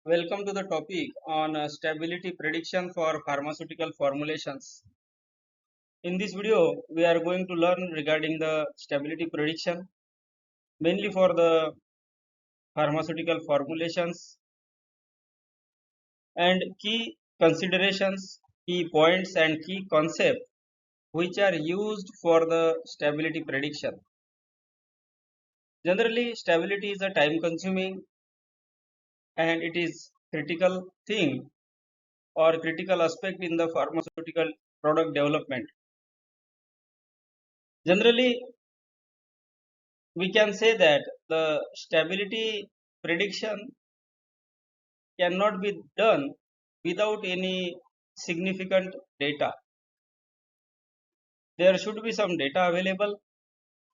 Welcome to the topic on stability prediction for pharmaceutical formulations. In this video, we are going to learn regarding the stability prediction mainly for the pharmaceutical formulations and key considerations, key points and key concepts which are used for the stability prediction. Generally, stability is a time consuming and it is critical thing or critical aspect in the pharmaceutical product development. Generally, we can say that the stability prediction cannot be done without any significant data. There should be some data available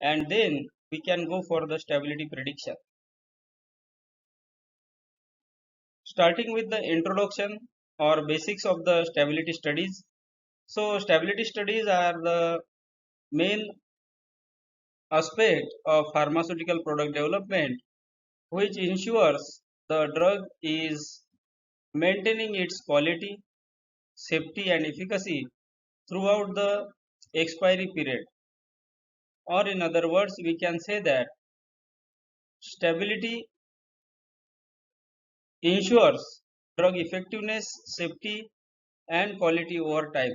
and then we can go for the stability prediction. Starting with the introduction or basics of the stability studies. So stability studies are the main aspect of pharmaceutical product development which ensures the drug is maintaining its quality, safety and efficacy throughout the expiry period. Or in other words, we can say that stability ensures drug effectiveness, safety and quality over time.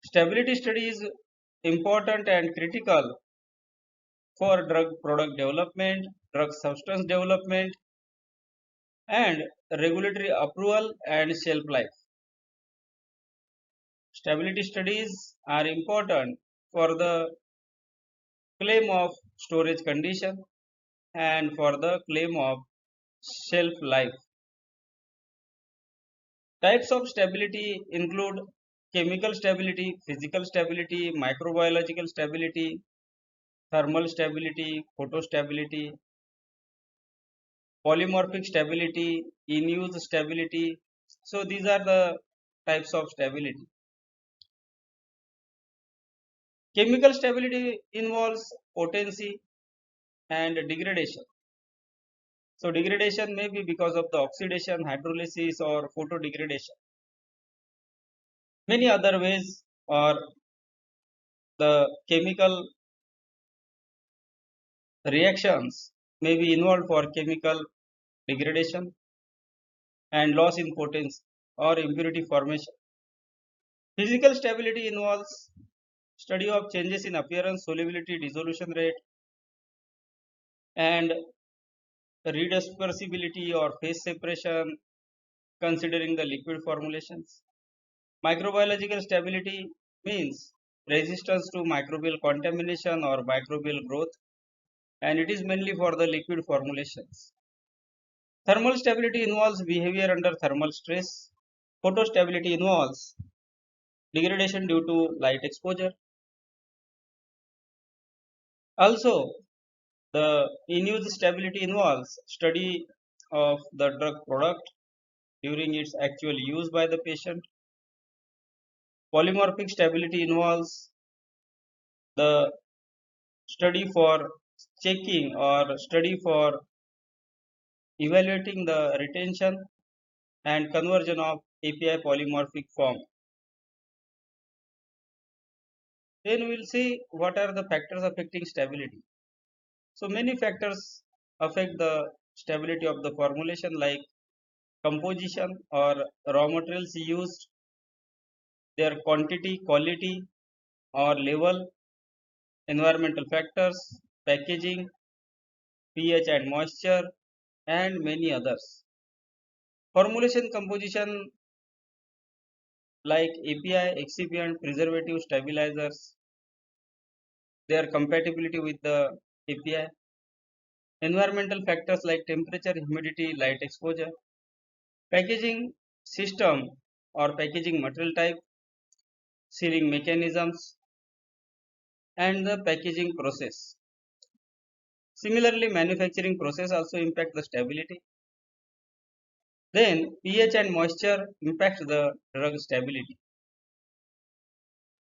Stability study is important and critical for drug product development, drug substance development and regulatory approval and shelf life. Stability studies are important for the claim of storage condition and for the claim of shelf life. Types of stability include chemical stability, physical stability, microbiological stability, thermal stability, photostability, polymorphic stability, in-use stability. So these are the types of stability. Chemical stability involves potency and degradation. So degradation may be because of the oxidation, hydrolysis or photodegradation. Many other ways or the chemical reactions may be involved for chemical degradation and loss in potency or impurity formation. Physical stability involves study of changes in appearance, solubility, dissolution rate and redispersibility or phase separation considering the liquid formulations. Microbiological stability means resistance to microbial contamination or microbial growth and it is mainly for the liquid formulations. Thermal stability involves behavior under thermal stress. Photostability involves degradation due to light exposure. Also, the in-use stability involves study of the drug product during its actual use by the patient. Polymorphic stability involves the study for checking or study for evaluating the retention and conversion of API polymorphic form. Then we will see what are the factors affecting stability. So many factors affect the stability of the formulation like composition or raw materials used, their quantity, quality or level, environmental factors, packaging, pH and moisture and many others. Formulation composition like API, excipient, preservative, stabilizers, their compatibility with the API. Environmental factors like temperature, humidity, light exposure. Packaging system or packaging material type, sealing mechanisms and the packaging process. Similarly, manufacturing process also impact the stability. Then pH and moisture impact the drug stability.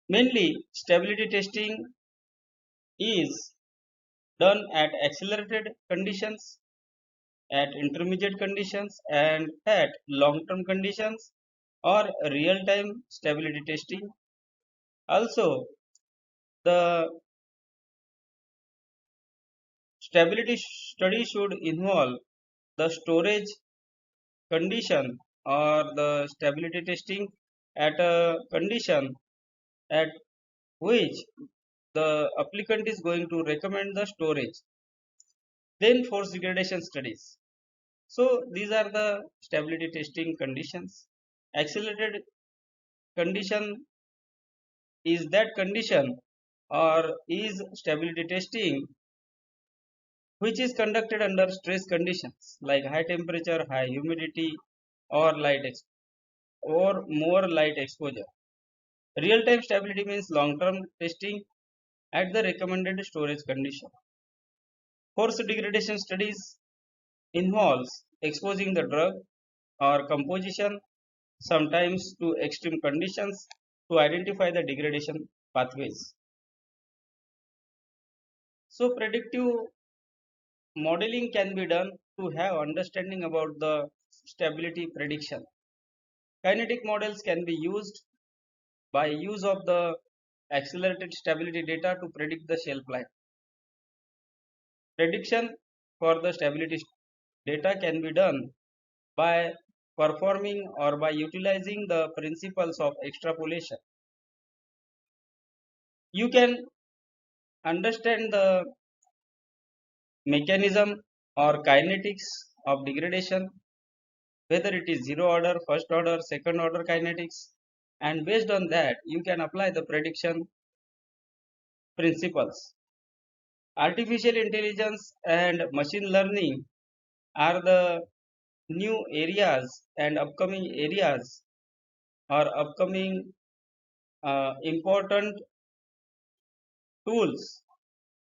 Mainly, stability testing is done at accelerated conditions at intermediate conditions and at long-term conditions or real-time stability testing. Also, the stability study should involve the storage condition or the stability testing at a condition at which the applicant is going to recommend the storage. Then force degradation studies. So these are the stability testing conditions. Accelerated condition is that condition or is stability testing which is conducted under stress conditions like high temperature, high humidity, or or more light exposure. Real-time stability means long-term testing at the recommended storage condition. Force degradation studies involves exposing the drug or composition sometimes to extreme conditions to identify the degradation pathways. So predictive modeling can be done to have understanding about the stability prediction. Kinetic models can be used by use of the accelerated stability data to predict the shelf life. Prediction for the stability data can be done by performing or by utilizing the principles of extrapolation. You can understand the mechanism or kinetics of degradation, whether it is zero order, first order, second order kinetics, and based on that you can apply the prediction principles. Artificial intelligence and machine learning are the new areas and upcoming areas or upcoming important tools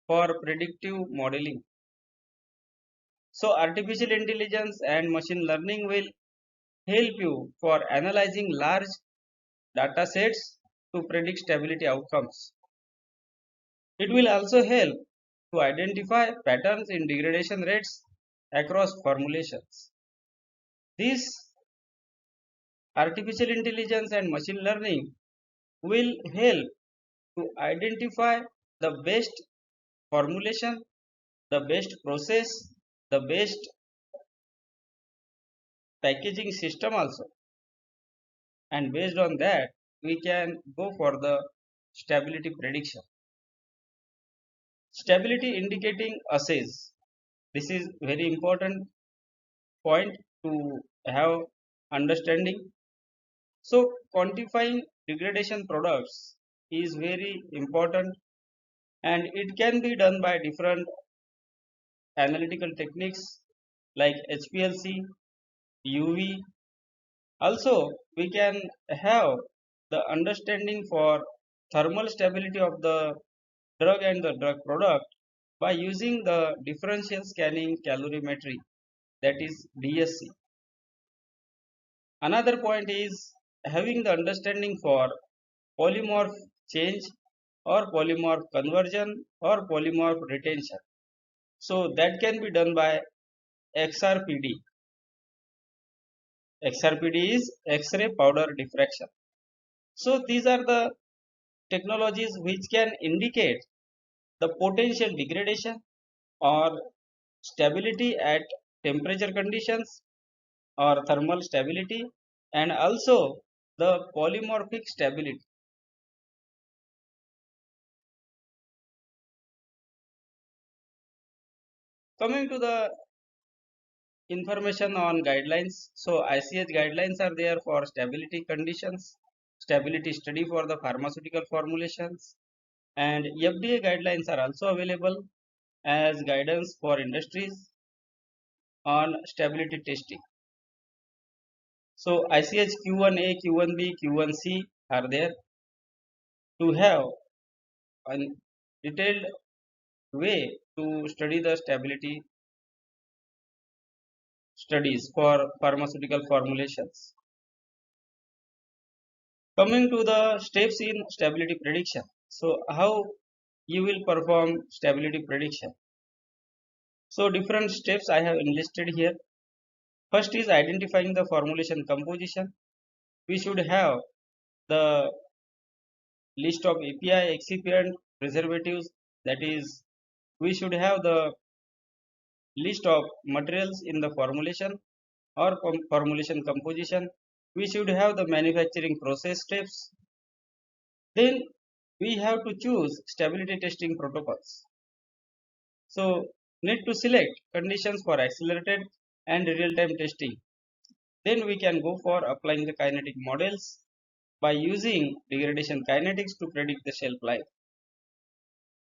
for predictive modeling. So artificial intelligence and machine learning will help you for analyzing large data sets to predict stability outcomes. It will also help to identify patterns in degradation rates across formulations. This artificial intelligence and machine learning will help to identify the best formulation, the best process, the best packaging system also, and based on that we can go for the stability prediction. Stability indicating assays. This is very important point to have understanding. So quantifying degradation products is very important and it can be done by different analytical techniques like HPLC, UV. Also, we can have the understanding for thermal stability of the drug and the drug product by using the differential scanning calorimetry, that is DSC. Another point is having the understanding for polymorph change or polymorph conversion or polymorph retention. So that can be done by XRPD. XRPD is X-ray powder diffraction. So these are the technologies which can indicate the potential degradation or stability at temperature conditions or thermal stability and also the polymorphic stability. Coming to the information on guidelines. So ICH guidelines are there for stability conditions, stability study for the pharmaceutical formulations, and FDA guidelines are also available as guidance for industries on stability testing. So ICH Q1A, Q1B, Q1C are there to have a detailed way to study the stability studies for pharmaceutical formulations. Coming to the steps in stability prediction. So how you will perform stability prediction? So different steps I have enlisted here. First is identifying the formulation composition. We should have the list of API, excipient, preservatives. That is, we should have the list of materials in the formulation or formulation composition. We should have the manufacturing process steps. Then we have to choose stability testing protocols. So need to select conditions for accelerated and real-time testing. Then we can go for applying the kinetic models by using degradation kinetics to predict the shelf life.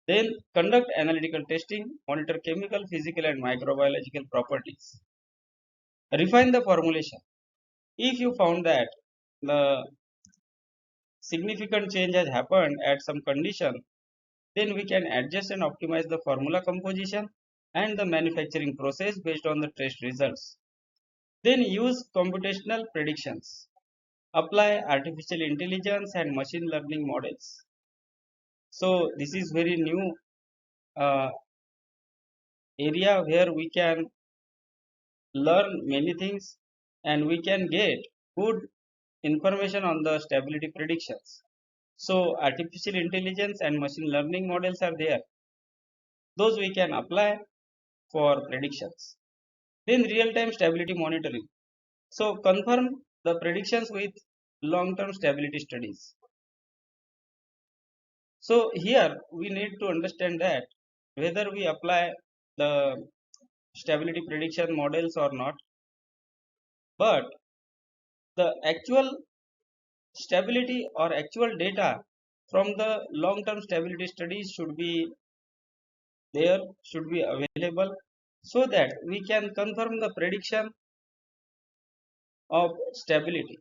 Then conduct analytical testing, monitor chemical, physical and microbiological properties. Refine the formulation. If you found that the significant change has happened at some condition, then we can adjust and optimize the formula composition and the manufacturing process based on the test results. Then use computational predictions. Apply artificial intelligence and machine learning models. So this is very new uh, area where we can learn many things and we can get good information on the stability predictions. So artificial intelligence and machine learning models are there. Those we can apply for predictions. Then real-time stability monitoring. So confirm the predictions with long-term stability studies. So here we need to understand that whether we apply the stability prediction models or not, but the actual stability or actual data from the long-term stability studies should be there, should be available so that we can confirm the prediction of stability.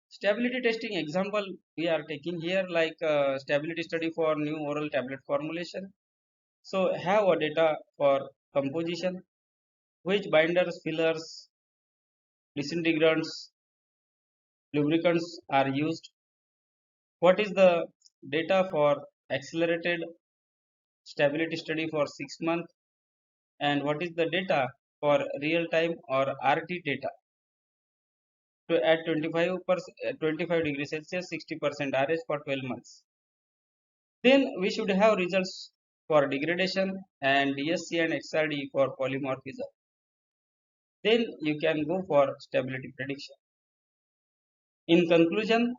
Stability testing example we are taking here like stability study for new oral tablet formulation. So have a data for composition, which binders, fillers, disintegrants, lubricants are used. What is the data for accelerated stability study for 6 months and what is the data for real time or RT data to at 25 degrees Celsius 60% RH for 12 months. Then we should have results for degradation and DSC and XRD for polymorphism. Then you can go for stability prediction. In conclusion,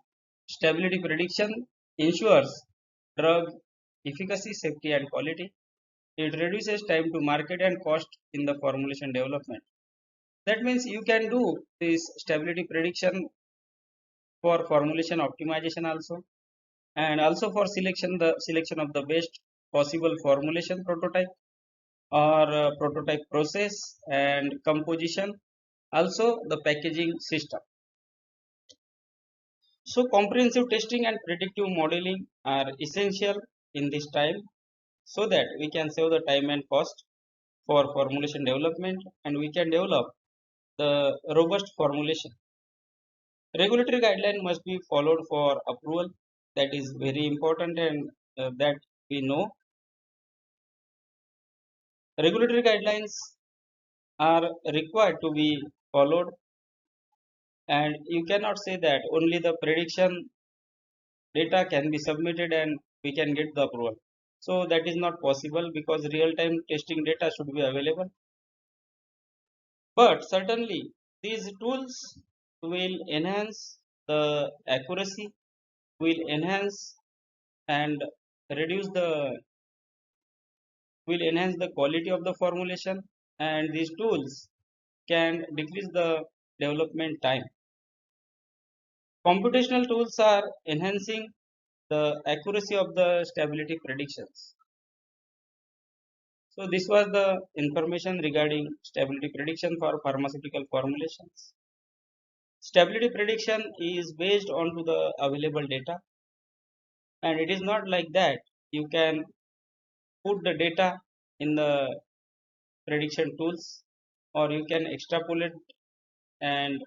stability prediction ensures drug efficacy, safety and quality. It reduces time to market and cost in the formulation development. That means you can do this stability prediction for formulation optimization also and also for selection of the best possible formulation prototype or prototype process and composition, also the packaging system. So comprehensive testing and predictive modeling are essential in this time so that we can save the time and cost for formulation development and we can develop the robust formulation. Regulatory guideline must be followed for approval. That is very important and that we know. Regulatory guidelines are required to be followed and you cannot say that only the prediction data can be submitted and we can get the approval. So that is not possible because real-time testing data should be available. But certainly these tools will enhance the accuracy, will enhance and reduce the will enhance the quality of the formulation and these tools can decrease the development time. Computational tools are enhancing the accuracy of the stability predictions. So this was the information regarding stability prediction for pharmaceutical formulations. Stability prediction is based on to the available data and it is not like that you can put the data in the prediction tools or you can extrapolate and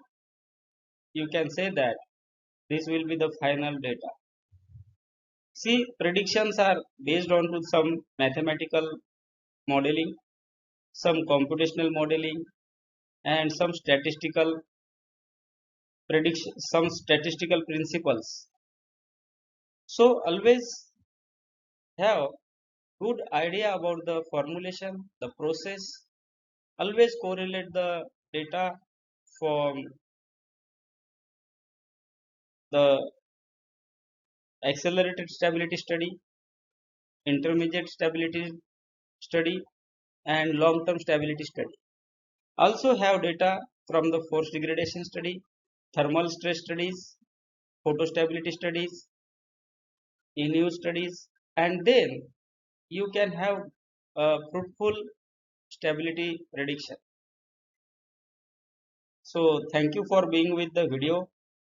you can say that this will be the final data. See, predictions are based on to some mathematical modeling, some computational modeling, and some statistical principles. So always have good idea about the formulation, the process. Always correlate the data from the accelerated stability study, intermediate stability study, and long-term stability study. Also have data from the force degradation study, thermal stress studies, photostability studies, in studies, and then you can have a fruitful stability prediction. So thank you for being with the video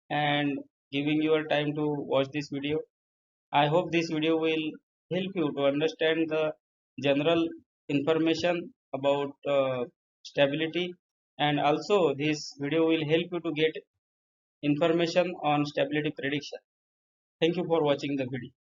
and giving your time to watch this video. I hope this video will help you to understand the general information about stability, and also this video will help you to get information on stability prediction. Thank you for watching the video.